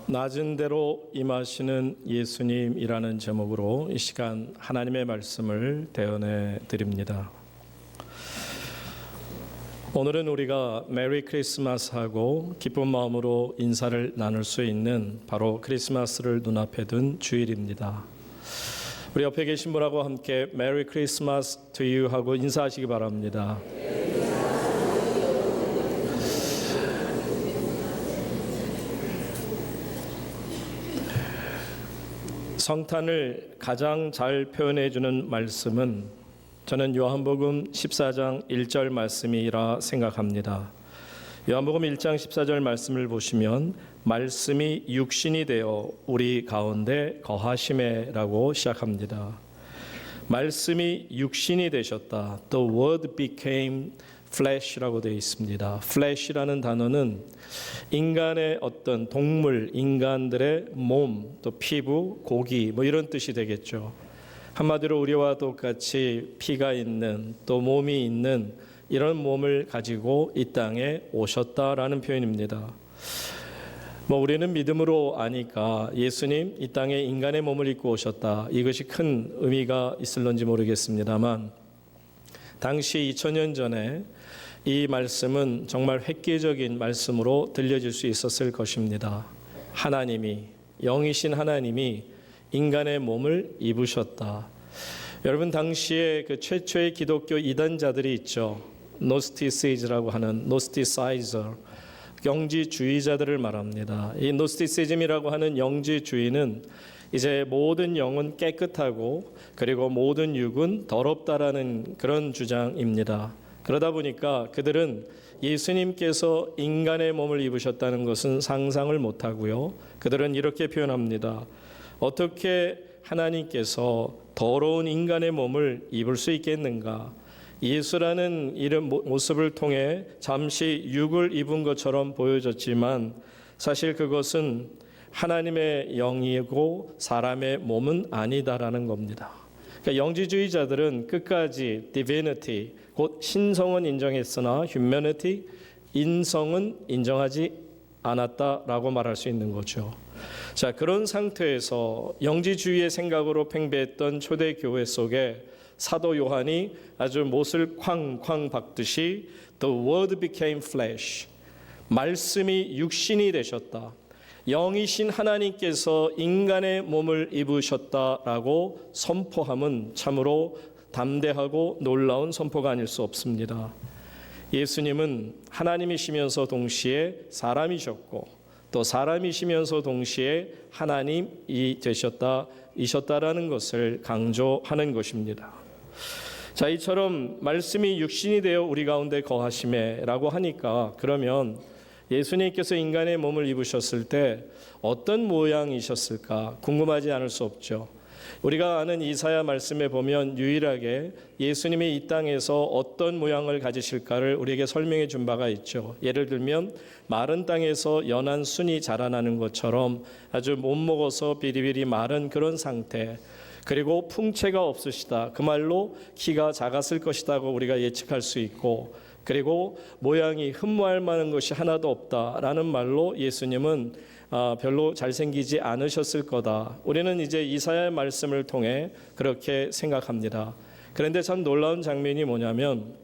낮은 대로 임하시는 예수님이라는 제목으로 이 시간 하나님의 말씀을 대언해 드립니다. 오늘은 우리가 메리 크리스마스하고 기쁜 마음으로 인사를 나눌 수 있는 바로 크리스마스를 눈앞에 둔 주일입니다. 우리 옆에 계신 분하고 함께 메리 크리스마스 to you 하고 인사하시기 바랍니다. 성탄을 가장 잘 표현해 주는 말씀은 저는 요한복음 14장 1절 말씀이라 생각합니다. 요한복음 1장 14절 말씀을 보시면 말씀이 육신이 되어 우리 가운데 거하심에라고 시작합니다. 말씀이 육신이 되셨다. The word became flesh라고 되어 있습니다. flesh라는 단어는 인간의 어떤 동물, 인간들의 몸, 또 피부, 고기 뭐 이런 뜻이 되겠죠. 한마디로 우리와 똑같이 피가 있는 또 몸이 있는 이런 몸을 가지고 이 땅에 오셨다라는 표현입니다. 우리는 믿음으로 아니까 예수님 이 땅에 인간의 몸을 입고 오셨다. 이것이 큰 의미가 있을런지 모르겠습니다만 당시 2000년 전에 이 말씀은 정말 획기적인 말씀으로 들려질 수 있었을 것입니다. 하나님이, 영이신 하나님이 인간의 몸을 입으셨다. 여러분 당시에 그 최초의 기독교 이단자들이 있죠. 노스티시즈라고 하는 노스티사이저, 영지주의자들을 말합니다. 이 노스티시즘이라고 하는 영지주의는 이제 모든 영은 깨끗하고 그리고 모든 육은 더럽다라는 그런 주장입니다. 그러다 보니까 그들은 예수님께서 인간의 몸을 입으셨다는 것은 상상을 못하고요. 그들은 이렇게 표현합니다. 어떻게 하나님께서 더러운 인간의 몸을 입을 수 있겠는가? 예수라는 이런 모습을 통해 잠시 육을 입은 것처럼 보여졌지만 사실 그것은 하나님의 영이고 사람의 몸은 아니다라는 겁니다. 그러니까 영지주의자들은 끝까지 divinity, 곧 신성은 인정했으나 humanity, 인성은 인정하지 않았다라고 말할 수 있는 거죠. 자, 그런 상태에서 영지주의의 생각으로 팽배했던 초대 교회 속에 사도 요한이 아주 못을 쾅쾅 박듯이 The word became flesh, 말씀이 육신이 되셨다. 영이신 하나님께서 인간의 몸을 입으셨다라고 선포함은 참으로 담대하고 놀라운 선포가 아닐 수 없습니다. 예수님은 하나님이시면서 동시에 사람이셨고 또 사람이시면서 동시에 하나님이 이셨다라는 것을 강조하는 것입니다. 자, 이처럼 말씀이 육신이 되어 우리 가운데 거하심에라고 하니까 그러면 예수님께서 인간의 몸을 입으셨을 때 어떤 모양이셨을까 궁금하지 않을 수 없죠. 우리가 아는 이사야 말씀에 보면 유일하게 예수님이 이 땅에서 어떤 모양을 가지실까를 우리에게 설명해 준 바가 있죠. 예를 들면 마른 땅에서 연한 순이 자라나는 것처럼 아주 못 먹어서 비리비리 마른 그런 상태, 그리고 풍채가 없으시다. 그 말로 키가 작았을 것이라고 우리가 예측할 수 있고, 그리고 모양이 흠모할 만한 것이 하나도 없다라는 말로 예수님은 별로 잘생기지 않으셨을 거다. 우리는 이제 이사야의 말씀을 통해 그렇게 생각합니다. 그런데 참 놀라운 장면이 뭐냐면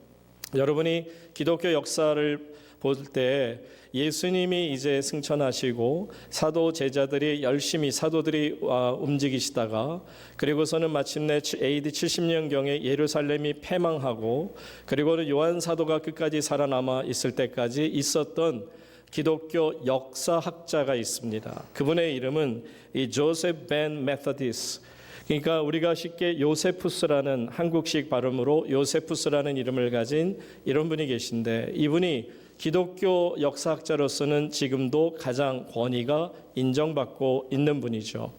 여러분이 기독교 역사를 볼 때 예수님이 이제 승천하시고 사도 제자들이 열심히 사도들이 움직이시다가 그리고서는 마침내 AD 70년경에 예루살렘이 패망하고 그리고는 요한 사도가 끝까지 살아남아 있을 때까지 있었던 기독교 역사학자가 있습니다. 그분의 이름은 이 조셉 벤 메서디스. 그러니까 우리가 쉽게 요세푸스라는 한국식 발음으로 요세푸스라는 이름을 가진 이런 분이 계신데 이분이 기독교 역사학자로서는 지금도 가장 권위가 인정받고 있는 분이죠.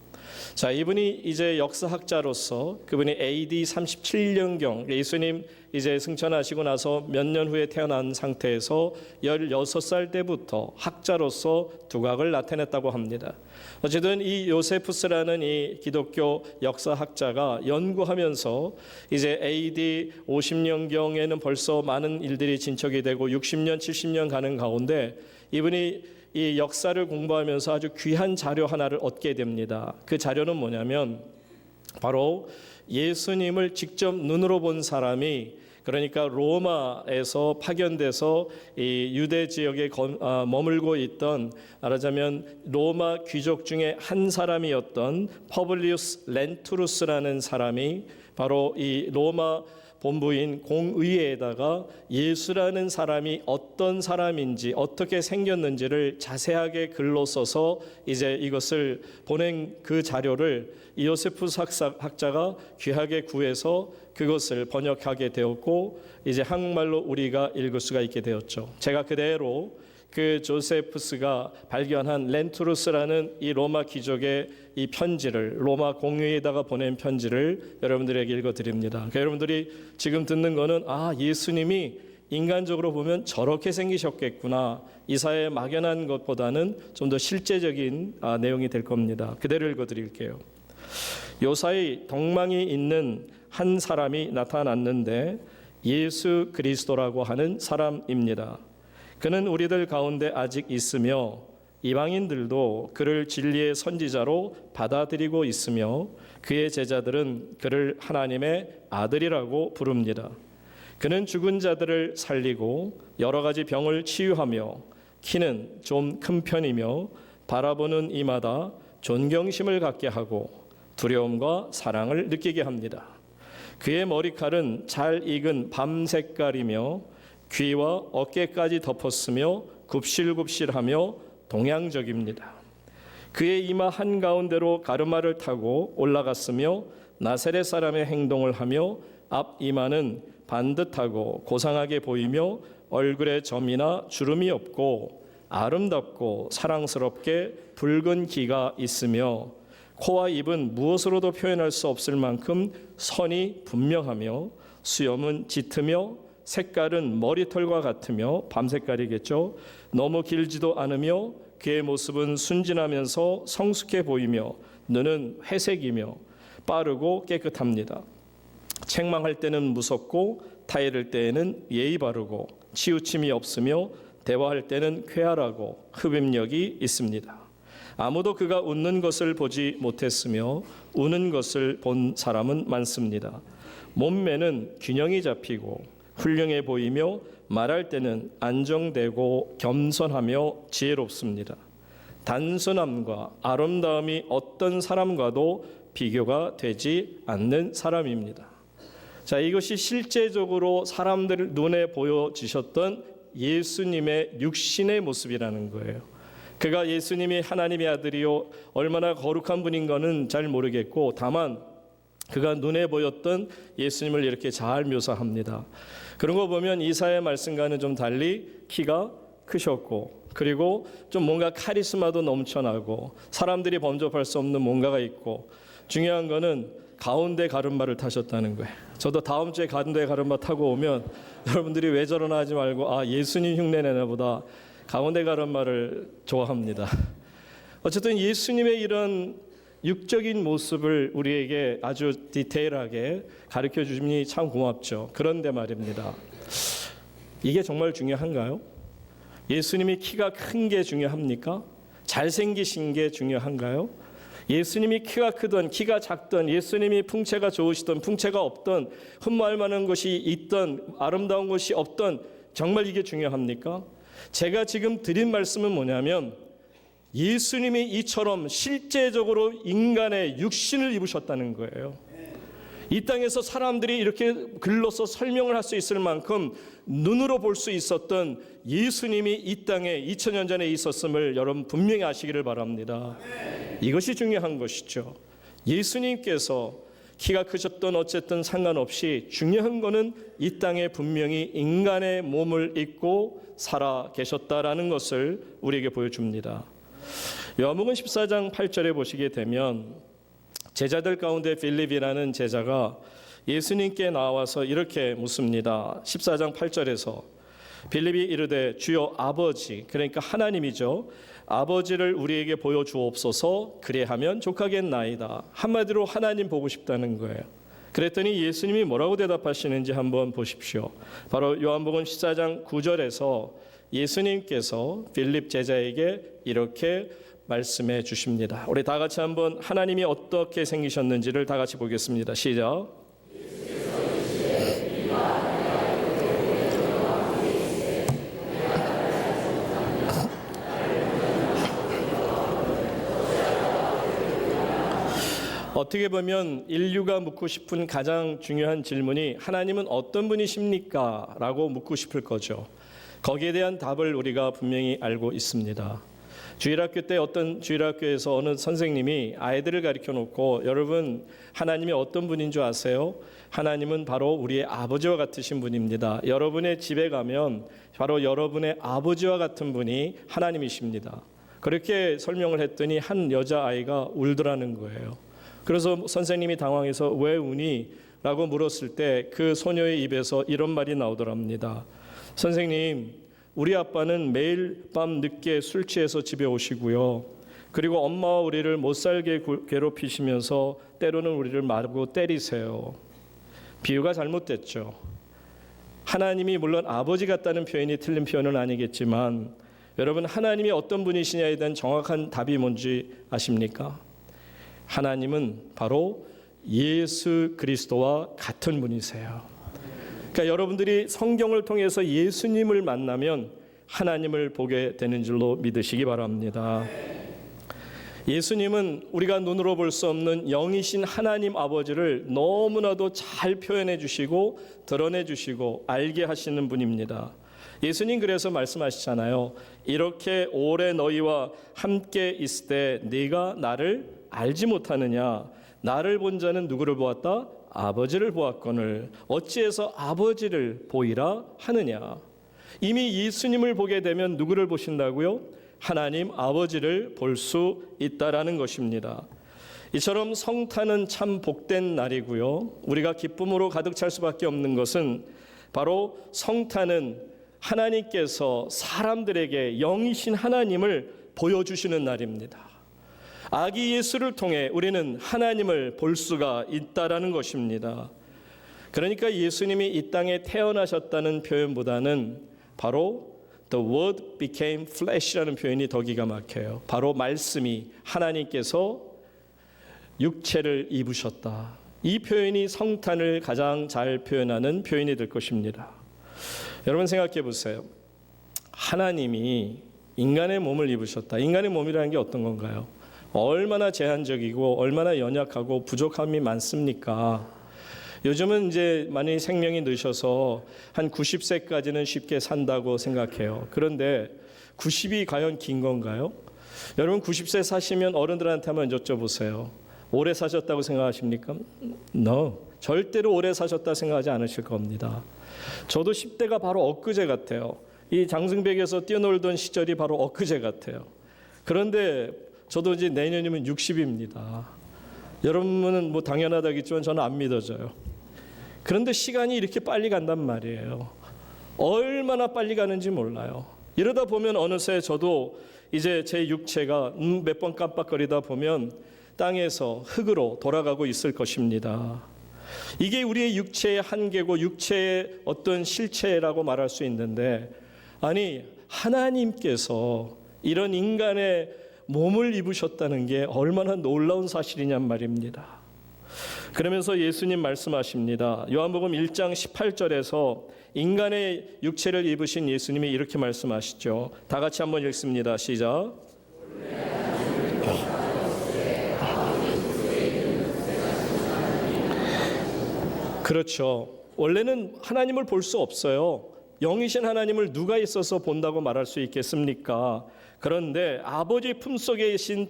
자, 이분이 이제 역사학자로서 그분이 AD 37년경 예수님 이제 승천하시고 나서 몇 년 후에 태어난 상태에서 16살 때부터 학자로서 두각을 나타냈다고 합니다. 어쨌든 이 요세푸스라는 이 기독교 역사학자가 연구하면서 이제 AD 50년경에는 벌써 많은 일들이 진척이 되고 60년, 70년 가는 가운데 이분이 이 역사를 공부하면서 아주 귀한 자료 하나를 얻게 됩니다. 그 자료는 뭐냐면 바로 예수님을 직접 눈으로 본 사람이, 그러니까 로마에서 파견돼서 이 유대 지역에 머물고 있던, 말하자면 로마 귀족 중에 한 사람이었던 퍼블리우스 렌투루스라는 사람이 바로 이 로마 본부인 공의회에다가 예수라는 사람이 어떤 사람인지 어떻게 생겼는지를 자세하게 글로 써서 이제 이것을 보낸 그 자료를 요세푸스 학자가 귀하게 구해서 그것을 번역하게 되었고 이제 한국말로 우리가 읽을 수가 있게 되었죠. 제가 그대로 그 조세푸스가 발견한 렌투루스라는 이 로마 귀족의 이 편지를, 로마 공회에다가 보낸 편지를 여러분들에게 읽어드립니다. 그러니까 여러분들이 지금 듣는 거는 예수님이 인간적으로 보면 저렇게 생기셨겠구나, 이사야에 막연한 것보다는 좀 더 실제적인 내용이 될 겁니다. 그대로 읽어드릴게요. 요사이 덕망이 있는 한 사람이 나타났는데 예수 그리스도라고 하는 사람입니다. 그는 우리들 가운데 아직 있으며 이방인들도 그를 진리의 선지자로 받아들이고 있으며 그의 제자들은 그를 하나님의 아들이라고 부릅니다. 그는 죽은 자들을 살리고 여러 가지 병을 치유하며 키는 좀 큰 편이며 바라보는 이마다 존경심을 갖게 하고 두려움과 사랑을 느끼게 합니다. 그의 머리칼은 잘 익은 밤 색깔이며 귀와 어깨까지 덮었으며 굽실굽실하며 동양적입니다. 그의 이마 한가운데로 가르마를 타고 올라갔으며 나사렛 사람의 행동을 하며 앞 이마는 반듯하고 고상하게 보이며 얼굴에 점이나 주름이 없고 아름답고 사랑스럽게 붉은 기가 있으며 코와 입은 무엇으로도 표현할 수 없을 만큼 선이 분명하며 수염은 짙으며 색깔은 머리털과 같으며 밤색깔이겠죠. 너무 길지도 않으며 그의 모습은 순진하면서 성숙해 보이며 눈은 회색이며 빠르고 깨끗합니다. 책망할 때는 무섭고 타이를 때에는 예의 바르고 치우침이 없으며 대화할 때는 쾌활하고 흡입력이 있습니다. 아무도 그가 웃는 것을 보지 못했으며 우는 것을 본 사람은 많습니다. 몸매는 균형이 잡히고 훌륭해 보이며 말할 때는 안정되고 겸손하며 지혜롭습니다. 단순함과 아름다움이 어떤 사람과도 비교가 되지 않는 사람입니다. 자, 이것이 실제적으로 사람들 눈에 보여지셨던 예수님의 육신의 모습이라는 거예요. 그가 예수님이 하나님의 아들이요 얼마나 거룩한 분인 거는 잘 모르겠고, 다만 그가 눈에 보였던 예수님을 이렇게 잘 묘사합니다. 그런 거 보면 이사야의 말씀과는 좀 달리 키가 크셨고, 그리고 좀 뭔가 카리스마도 넘쳐나고 사람들이 범접할 수 없는 뭔가가 있고, 중요한 거는 가운데 가르마를 타셨다는 거예요. 저도 다음 주에 가운데 가르마 타고 오면 여러분들이 왜 저러나 하지 말고 예수님 흉내내나 보다, 가운데 가르마를 좋아합니다. 어쨌든 예수님의 이런 육적인 모습을 우리에게 아주 디테일하게 가르쳐 주시니 참 고맙죠. 그런데 말입니다, 이게 정말 중요한가요? 예수님이 키가 큰 게 중요합니까? 잘생기신 게 중요한가요? 예수님이 키가 크던 키가 작던, 예수님이 풍채가 좋으시던 풍채가 없던, 흠모할 만한 것이 있던 아름다운 것이 없던, 정말 이게 중요합니까? 제가 지금 드린 말씀은 뭐냐면 예수님이 이처럼 실제적으로 인간의 육신을 입으셨다는 거예요. 이 땅에서 사람들이 이렇게 글로서 설명을 할 수 있을 만큼 눈으로 볼 수 있었던 예수님이 이 땅에 2000년 전에 있었음을 여러분 분명히 아시기를 바랍니다. 이것이 중요한 것이죠. 예수님께서 키가 크셨던 어쨌든 상관없이 중요한 것은 이 땅에 분명히 인간의 몸을 입고 살아 계셨다라는 것을 우리에게 보여줍니다. 요한복음 14장 8절에 보시게 되면 제자들 가운데 빌립이라는 제자가 예수님께 나와서 이렇게 묻습니다. 14장 8절에서 빌립이 이르되 주여 아버지, 그러니까 하나님이죠, 아버지를 우리에게 보여주옵소서, 그리하면 족하겠나이다. 한마디로 하나님 보고 싶다는 거예요. 그랬더니 예수님이 뭐라고 대답하시는지 한번 보십시오. 바로 요한복음 14장 9절에서 예수님께서 빌립 제자에게 이렇게 말씀해 주십니다. 우리 다 같이 한번 하나님이 어떻게 생기셨는지를 다 같이 보겠습니다. 시작. 어떻게 보면 인류가 묻고 싶은 가장 중요한 질문이 하나님은 어떤 분이십니까? 라고 묻고 싶을 거죠. 거기에 대한 답을 우리가 분명히 알고 있습니다. 주일학교 때 어떤 주일학교에서 어느 선생님이 아이들을 가르쳐 놓고 여러분 하나님이 어떤 분인 줄 아세요? 하나님은 바로 우리의 아버지와 같으신 분입니다. 여러분의 집에 가면 바로 여러분의 아버지와 같은 분이 하나님이십니다. 그렇게 설명을 했더니 한 여자아이가 울더라는 거예요. 그래서 선생님이 당황해서 왜 우니? 라고 물었을 때 그 소녀의 입에서 이런 말이 나오더랍니다. 선생님, 우리 아빠는 매일 밤 늦게 술 취해서 집에 오시고요. 그리고 엄마와 우리를 못살게 괴롭히시면서 때로는 우리를 마르고 때리세요. 비유가 잘못됐죠. 하나님이 물론 아버지 같다는 표현이 틀린 표현은 아니겠지만 여러분 하나님이 어떤 분이시냐에 대한 정확한 답이 뭔지 아십니까? 하나님은 바로 예수 그리스도와 같은 분이세요. 그러니까 여러분들이 성경을 통해서 예수님을 만나면 하나님을 보게 되는 줄로 믿으시기 바랍니다. 예수님은 우리가 눈으로 볼 수 없는 영이신 하나님 아버지를 너무나도 잘 표현해 주시고 드러내 주시고 알게 하시는 분입니다. 예수님 그래서 말씀하시잖아요. 이렇게 오래 너희와 함께 있을 때 네가 나를 알지 못하느냐? 나를 본 자는 누구를 보았다? 아버지를 보았거늘 어찌해서 아버지를 보이라 하느냐? 이미 예수님을 보게 되면 누구를 보신다고요? 하나님 아버지를 볼 수 있다라는 것입니다. 이처럼 성탄은 참 복된 날이고요. 우리가 기쁨으로 가득 찰 수밖에 없는 것은 바로 성탄은 하나님께서 사람들에게 영이신 하나님을 보여주시는 날입니다. 아기 예수를 통해 우리는 하나님을 볼 수가 있다라는 것입니다. 그러니까 예수님이 이 땅에 태어나셨다는 표현보다는 바로 The Word became flesh라는 표현이 더 기가 막혀요. 바로 말씀이 하나님께서 육체를 입으셨다. 이 표현이 성탄을 가장 잘 표현하는 표현이 될 것입니다. 여러분 생각해 보세요. 하나님이 인간의 몸을 입으셨다. 인간의 몸이라는 게 어떤 건가요? 얼마나 제한적이고 얼마나 연약하고 부족함이 많습니까? 요즘은 이제 많이 생명이 늦어서 한 90세까지는 쉽게 산다고 생각해요. 그런데 90이 과연 긴 건가요? 여러분 90세 사시면 어른들한테 한번 여쭤보세요. 오래 사셨다고 생각하십니까? No. 절대로 오래 사셨다 생각하지 않으실 겁니다. 저도 10대가 바로 엊그제 같아요. 이 장승백에서 뛰어놀던 시절이 바로 엊그제 같아요. 그런데 저도 이제 내년이면 60입니다. 여러분은 뭐 당연하다겠지만 저는 안 믿어져요. 그런데 시간이 이렇게 빨리 간단 말이에요. 얼마나 빨리 가는지 몰라요. 이러다 보면 어느새 저도 이제 제 육체가 몇 번 깜빡거리다 보면 땅에서 흙으로 돌아가고 있을 것입니다. 이게 우리의 육체의 한계고 육체의 어떤 실체라고 말할 수 있는데 아니 하나님께서 이런 인간의 몸을 입으셨다는 게 얼마나 놀라운 사실이냔 말입니다. 그러면서 예수님 말씀하십니다. 요한복음 1장 18절에서 인간의 육체를 입으신 예수님이 이렇게 말씀하시죠. 다 같이 한번 읽습니다. 시작. 그렇죠. 원래는 하나님을 볼 수 없어요. 영이신 하나님을 누가 있어서 본다고 말할 수 있겠습니까? 그런데 아버지 품속에 계신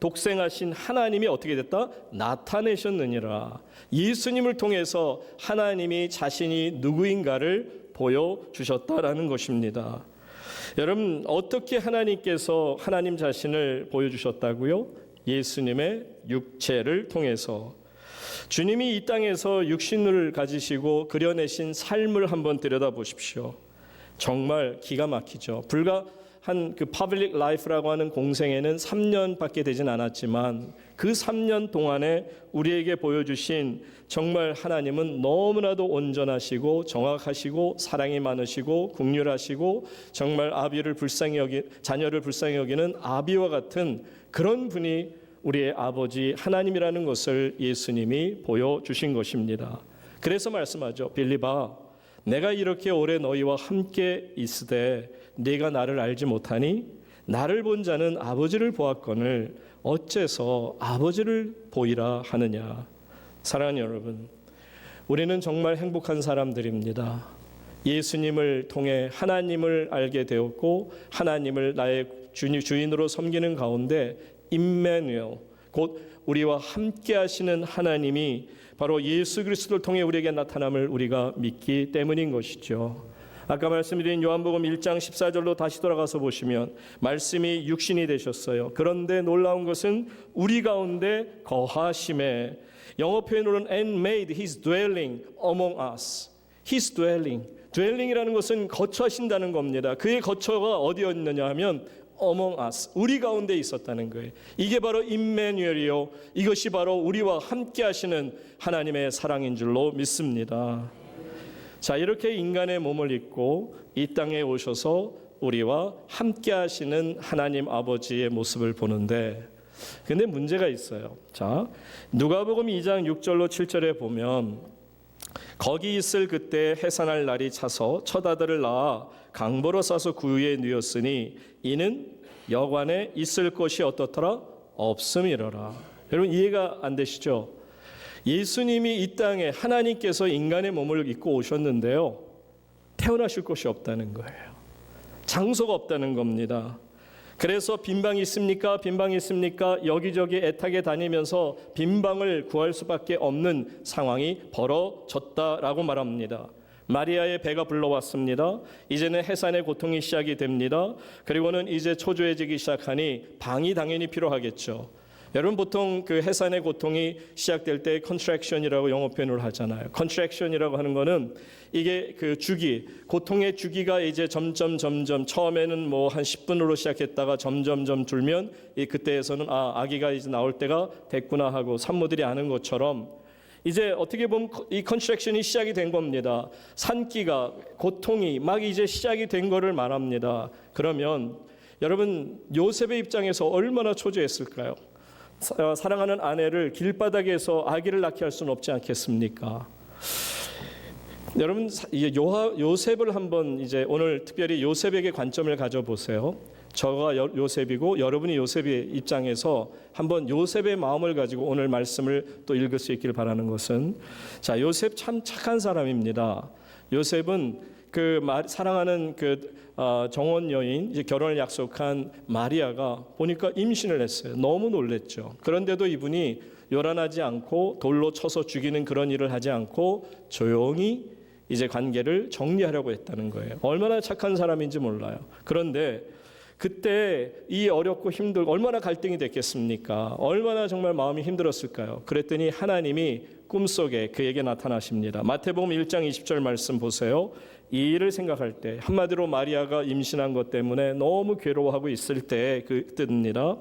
독생하신 하나님이 어떻게 됐다? 나타내셨느니라. 예수님을 통해서 하나님이 자신이 누구인가를 보여주셨다라는 것입니다. 여러분 어떻게 하나님께서 하나님 자신을 보여주셨다고요? 예수님의 육체를 통해서. 주님이 이 땅에서 육신을 가지시고 그려내신 삶을 한번 들여다보십시오. 정말 기가 막히죠. 불과 한 그 퍼블릭 라이프라고 하는 공생에는 3년밖에 되진 않았지만 그 3년 동안에 우리에게 보여주신 정말 하나님은 너무나도 온전하시고 정확하시고 사랑이 많으시고 긍휼하시고 정말 자녀를 불쌍히 여기는 아비와 같은 그런 분이 우리의 아버지 하나님이라는 것을 예수님이 보여주신 것입니다. 그래서 말씀하죠. 빌립아, 내가 이렇게 오래 너희와 함께 있으되 네가 나를 알지 못하니 나를 본 자는 아버지를 보았거늘 어째서 아버지를 보이라 하느냐. 사랑하는 여러분, 우리는 정말 행복한 사람들입니다. 예수님을 통해 하나님을 알게 되었고 하나님을 나의 주인으로 섬기는 가운데 임마누엘, 곧 우리와 함께 하시는 하나님이 바로 예수 그리스도를 통해 우리에게 나타남을 우리가 믿기 때문인 것이죠. 아까 말씀드린 요한복음 1장 14절로 다시 돌아가서 보시면 말씀이 육신이 되셨어요. 그런데 놀라운 것은 우리 가운데 거하심에, 영어 표현으로는 and made his dwelling among us. his dwelling. dwelling이라는 것은 거처하신다는 겁니다. 그의 거처가 어디였느냐 하면 among us, 우리 가운데 있었다는 거예요. 이게 바로 임마누엘이요, 이것이 바로 우리와 함께 하시는 하나님의 사랑인 줄로 믿습니다. 자, 이렇게 인간의 몸을 입고 이 땅에 오셔서 우리와 함께 하시는 하나님 아버지의 모습을 보는데, 근데 문제가 있어요. 자, 누가복음 2장 6절로 7절에 보면 거기 있을 그때 해산할 날이 차서 첫 아들을 낳아 강보로 싸서 구유에 누였으니 이는 여관에 있을 곳이 어떻더라? 없음이러라. 여러분 이해가 안 되시죠? 예수님이 이 땅에 하나님께서 인간의 몸을 입고 오셨는데요, 태어나실 곳이 없다는 거예요. 장소가 없다는 겁니다. 그래서 빈방이 있습니까? 빈방이 있습니까? 여기저기 애타게 다니면서 빈방을 구할 수밖에 없는 상황이 벌어졌다라고 말합니다. 마리아의 배가 불러왔습니다. 이제는 해산의 고통이 시작이 됩니다. 그리고는 이제 초조해지기 시작하니 방이 당연히 필요하겠죠. 여러분 보통 그 해산의 고통이 시작될 때 컨트랙션이라고 영어 표현을 하잖아요. 컨트랙션이라고 하는 거는 이게 그 주기, 고통의 주기가 이제 점점 처음에는 뭐 한 10분으로 시작했다가 점점 줄면 그때에서는 아기가 이제 나올 때가 됐구나 하고 산모들이 아는 것처럼 이제 어떻게 보면 이 컨트랙션이 시작이 된 겁니다. 산기가, 고통이 막 이제 시작이 된 거를 말합니다. 그러면 여러분 요셉의 입장에서 얼마나 초조했을까요? 사랑하는 아내를 길바닥에서 아기를 낳게 할 수는 없지 않겠습니까? 여러분 요셉을 한번 이제 오늘 특별히 요셉에게 관점을 가져보세요. 저가 요셉이고 여러분이 요셉의 입장에서 한번 요셉의 마음을 가지고 오늘 말씀을 또 읽을 수 있기를 바라는 것은, 자, 요셉 참 착한 사람입니다. 요셉은 사랑하는 정원 여인, 이제 결혼을 약속한 마리아가 보니까 임신을 했어요. 너무 놀랬죠. 그런데도 이분이 요란하지 않고 돌로 쳐서 죽이는 그런 일을 하지 않고 조용히 이제 관계를 정리하려고 했다는 거예요. 얼마나 착한 사람인지 몰라요. 그런데 그때 이 어렵고 힘들고 얼마나 갈등이 됐겠습니까? 얼마나 정말 마음이 힘들었을까요? 그랬더니 하나님이 꿈속에 그에게 나타나십니다. 마태복음 1장 20절 말씀 보세요. 이 일을 생각할 때, 한마디로 마리아가 임신한 것 때문에 너무 괴로워하고 있을 때 그 뜻입니다.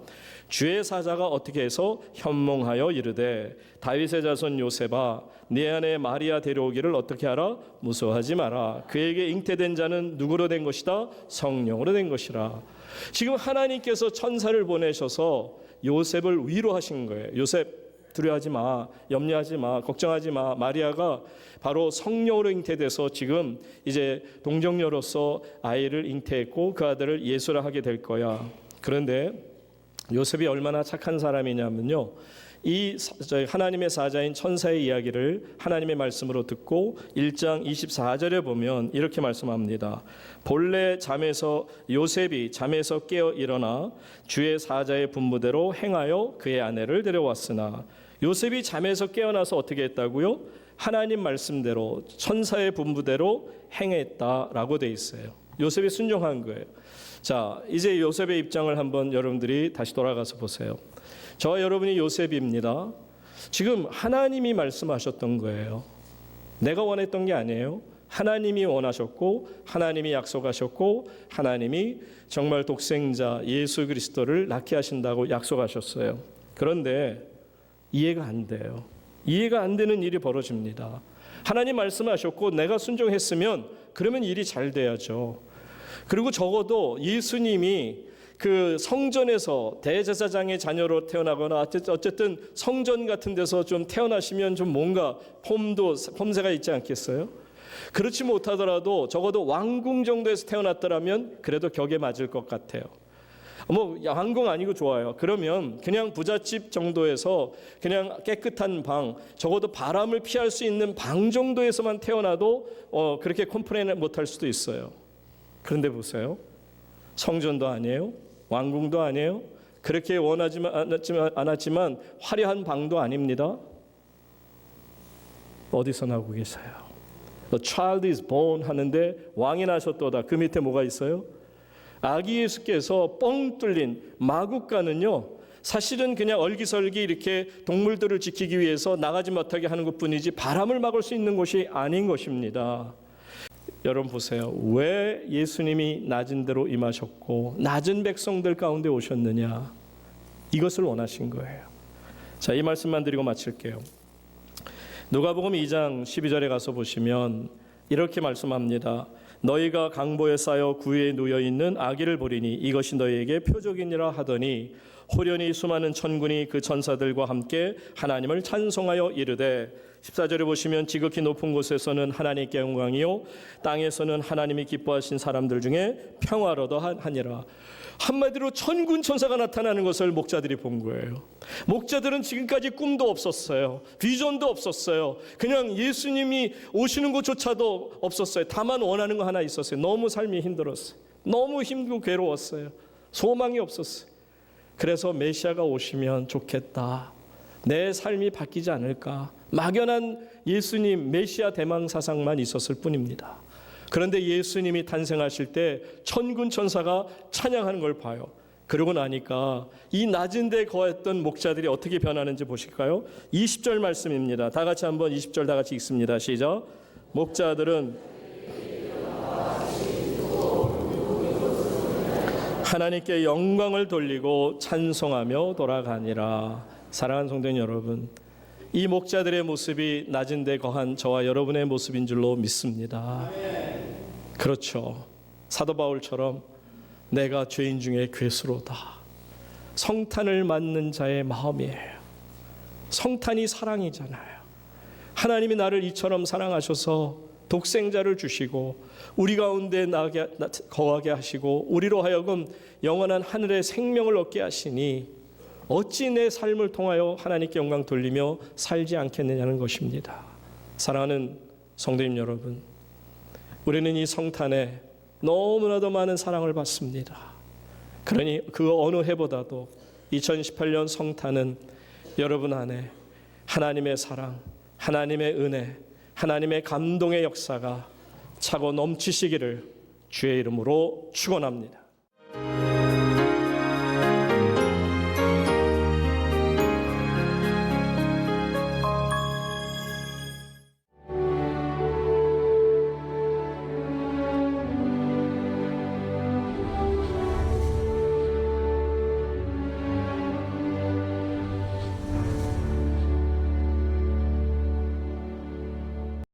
주의 사자가 어떻게 해서 현몽하여 이르되 다윗의 자손 요셉아, 네 아내 마리아 데려오기를 어떻게 하라? 무서워하지 마라. 그에게 잉태된 자는 누구로 된 것이다? 성령으로 된 것이라. 지금 하나님께서 천사를 보내셔서 요셉을 위로하신 거예요. 요셉 두려워하지 마, 염려하지 마, 걱정하지 마. 마리아가 바로 성령으로 잉태돼서 지금 이제 동정녀로서 아이를 잉태했고 그 아들을 예수라 하게 될 거야. 그런데 요셉이 얼마나 착한 사람이냐면요, 이 하나님의 사자인 천사의 이야기를 하나님의 말씀으로 듣고 1장 24절에 보면 이렇게 말씀합니다. 본래 요셉이 잠에서 깨어 일어나 주의 사자의 분부대로 행하여 그의 아내를 데려왔으나, 요셉이 잠에서 깨어나서 어떻게 했다고요? 하나님 말씀대로 천사의 분부대로 행했다라고 돼 있어요. 요셉이 순종한 거예요. 자, 이제 요셉의 입장을 한번 여러분들이 다시 돌아가서 보세요. 저와 여러분이 요셉입니다. 지금 하나님이 말씀하셨던 거예요. 내가 원했던 게 아니에요. 하나님이 원하셨고 하나님이 약속하셨고 하나님이 정말 독생자 예수 그리스도를 낳게 하신다고 약속하셨어요. 그런데 이해가 안 돼요. 이해가 안 되는 일이 벌어집니다. 하나님 말씀하셨고 내가 순종했으면 그러면 일이 잘 돼야죠. 그리고 적어도 예수님이 그 성전에서 대제사장의 자녀로 태어나거나 어쨌든 성전 같은 데서 좀 태어나시면 좀 뭔가 폼새가 있지 않겠어요? 그렇지 못하더라도 적어도 왕궁 정도에서 태어났더라면 그래도 격에 맞을 것 같아요. 뭐 왕궁 아니고 좋아요. 그러면 그냥 부잣집 정도에서 그냥 깨끗한 방, 적어도 바람을 피할 수 있는 방 정도에서만 태어나도 그렇게 컴플레인 못할 수도 있어요. 그런데 보세요. 성전도 아니에요. 왕궁도 아니에요. 그렇게 원하지 않았지만 화려한 방도 아닙니다. 어디서 나오고 계세요? The child is born 하는데 왕이 나셨도다. 그 밑에 뭐가 있어요? 아기 예수께서 뻥 뚫린 마국간은요, 사실은 그냥 얼기설기 이렇게 동물들을 지키기 위해서 나가지 못하게 하는 것뿐이지 바람을 막을 수 있는 곳이 아닌 것입니다. 여러분 보세요. 왜 예수님이 낮은 데로 임하셨고 낮은 백성들 가운데 오셨느냐? 이것을 원하신 거예요. 자, 이 말씀만 드리고 마칠게요. 누가복음 2장 12절에 가서 보시면 이렇게 말씀합니다. 너희가 강보에 쌓여 구유에 놓여 있는 아기를 보리니 이것이 너희에게 표적이니라 하더니 호련히 수많은 천군이 그 천사들과 함께 하나님을 찬송하여 이르되 14절에 보시면 지극히 높은 곳에서는 하나님께 영광이요 땅에서는 하나님이 기뻐하신 사람들 중에 평화로도 하니라. 한마디로 천군 천사가 나타나는 것을 목자들이 본 거예요. 목자들은 지금까지 꿈도 없었어요. 비전도 없었어요. 그냥 예수님이 오시는 것조차도 없었어요. 다만 원하는 거 하나 있었어요. 너무 삶이 힘들었어요. 너무 힘들고 괴로웠어요. 소망이 없었어요. 그래서 메시아가 오시면 좋겠다. 내 삶이 바뀌지 않을까. 막연한 예수님 메시아 대망 사상만 있었을 뿐입니다. 그런데 예수님이 탄생하실 때 천군 천사가 찬양하는 걸 봐요. 그러고 나니까 이 낮은 데 거했던 목자들이 어떻게 변하는지 보실까요? 20절 말씀입니다. 다 같이 한번 20절 다 같이 읽습니다. 시작. 목자들은 하나님께 영광을 돌리고 찬송하며 돌아가니라. 사랑하는 성도님 여러분, 이 목자들의 모습이 낮은 데 거한 저와 여러분의 모습인 줄로 믿습니다. 그렇죠. 사도 바울처럼 내가 죄인 중에 괴수로다. 성탄을 맞는 자의 마음이에요. 성탄이 사랑이잖아요. 하나님이 나를 이처럼 사랑하셔서 독생자를 주시고 우리 가운데 거하게 하시고 우리로 하여금 영원한 하늘의 생명을 얻게 하시니 어찌 내 삶을 통하여 하나님께 영광 돌리며 살지 않겠느냐는 것입니다. 사랑하는 성도님 여러분, 우리는 이 성탄에 너무나도 많은 사랑을 받습니다. 그러니 그 어느 해보다도 2018년 성탄은 여러분 안에 하나님의 사랑, 하나님의 은혜, 하나님의 감동의 역사가 차고 넘치시기를 주의 이름으로 축원합니다.